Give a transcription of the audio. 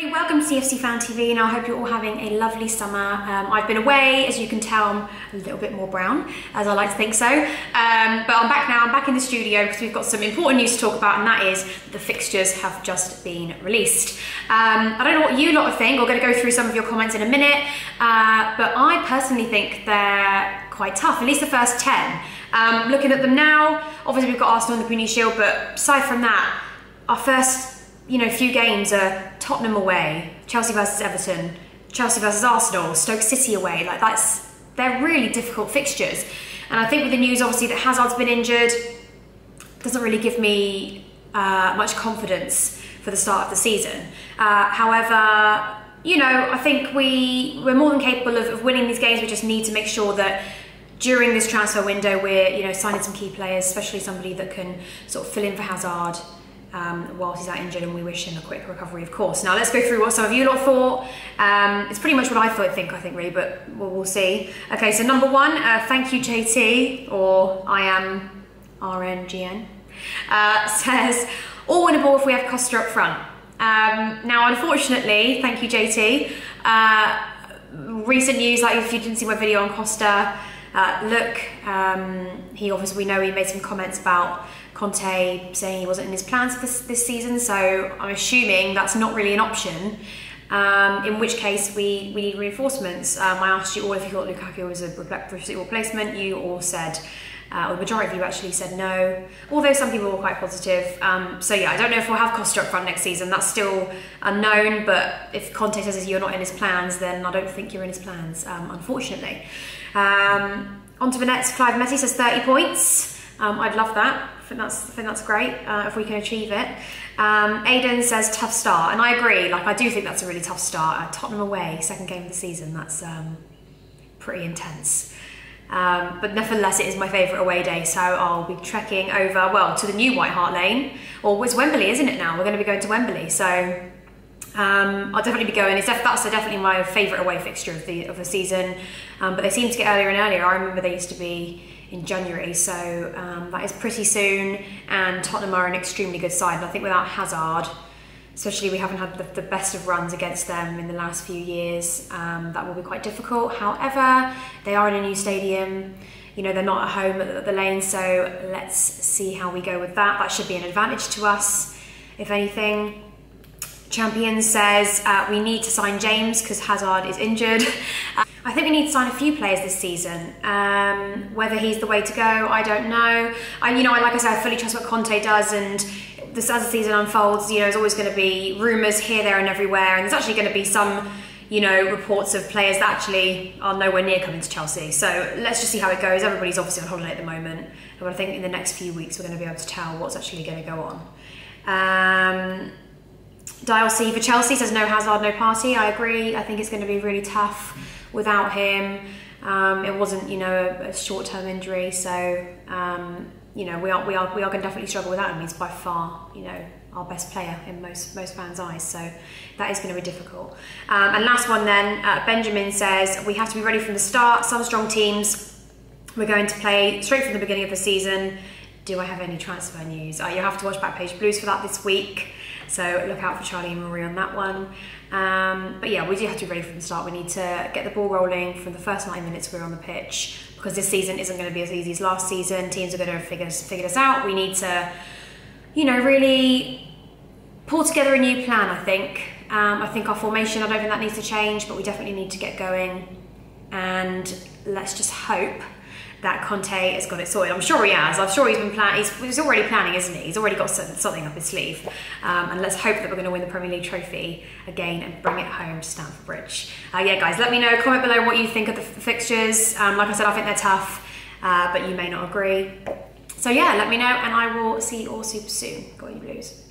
Welcome to CFC Fan TV, and I hope you're all having a lovely summer. I've been away, as you can tell. I'm a little bit more brown, as I like to think so. But I'm back now. I'm back in the studio because we've got some important news to talk about, and that is that the fixtures have just been released. I don't know what you lot think. We're going to go through some of your comments in a minute, but I personally think they're quite tough, at least the first 10. Looking at them now, obviously we've got Arsenal in the Premier Shield, but aside from that, our first few games are Tottenham away, Chelsea versus Everton, Chelsea versus Arsenal, Stoke City away. They're really difficult fixtures. And I think with the news, obviously, that Hazard's been injured, doesn't really give me much confidence for the start of the season. However, I think we're more than capable of winning these games. We just need to make sure that during this transfer window, we're signing some key players, especially somebody that can sort of fill in for Hazard whilst he's out injured, and we wish him a quick recovery, of course. Now let's go through what some of you lot thought. It's pretty much what I think really, but we'll see. Okay, so number one, thank you JT, or I am RNGN, says, all winnable if we have Costa up front. Now unfortunately, thank you JT, recent news, like if you didn't see my video on Costa, we know he made some comments about Conte saying he wasn't in his plans for this season, so I'm assuming that's not really an option, in which case we need reinforcements. I asked you all if you thought Lukaku was a replacement. You all said, or the majority of you actually said no, although some people were quite positive. So yeah, I don't know if we'll have Costa up front next season. That's still unknown, but if Conte says you're not in his plans, then I don't think you're in his plans, unfortunately. On to the next, Clive Messi says 30 points. I'd love that. I think that's great if we can achieve it. Aidan says tough start, and I agree. I do think that's a really tough start. Tottenham away, second game of the season. That's pretty intense. But nevertheless, it is my favourite away day, so I'll be trekking over, to the new White Hart Lane, or it's Wembley, isn't it now? We're going to be going to Wembley, so I'll definitely be going. That's definitely my favourite away fixture of the season. But they seem to get earlier and earlier. I remember they used to be in January, so that is pretty soon, and Tottenham are an extremely good side, and I think without Hazard, especially we haven't had the best of runs against them in the last few years, that will be quite difficult. However, they are in a new stadium, they're not at home at the Lane, so let's see how we go with that. That should be an advantage to us, if anything. Champion says we need to sign James because Hazard is injured. I think we need to sign a few players this season. Whether he's the way to go, I don't know. Like I said, I fully trust what Conte does, and as the season unfolds, there's always going to be rumours here, there, and everywhere, and there's actually going to be some, reports of players that actually are nowhere near coming to Chelsea. So let's just see how it goes. Everybody's obviously on holiday at the moment, but I think in the next few weeks we're going to be able to tell what's actually going to go on. Dial C for Chelsea says no Hazard, no party. I agree. I think it's going to be really tough without him. It wasn't, a short-term injury, so we are going to definitely struggle without him. He's by far, our best player in most fans' eyes, so that is going to be difficult. And last one then, Benjamin says we have to be ready from the start. Some strong teams we're going to play straight from the beginning of the season. Do I have any transfer news? You'll have to watch Backpage Blues for that this week. So look out for Charlie and Marie on that one. But yeah, we do have to be ready from the start. We need to get the ball rolling from the first 90 minutes we're on the pitch, because this season isn't going to be as easy as last season. Teams are going to figure this out. We need to, really pull together a new plan, I think. I think our formation, I don't think that needs to change, but we definitely need to get going. And let's just hope that Conte has got it sorted. I'm sure he has. I'm sure he's been planning. He's already planning, isn't he? He's already got something up his sleeve. And let's hope that we're going to win the Premier League trophy again and bring it home to Stamford Bridge. Yeah, guys, let me know. Comment below what you think of the fixtures. Like I said, I think they're tough, but you may not agree. So yeah, let me know, and I will see you all super soon. Go on, you Blues.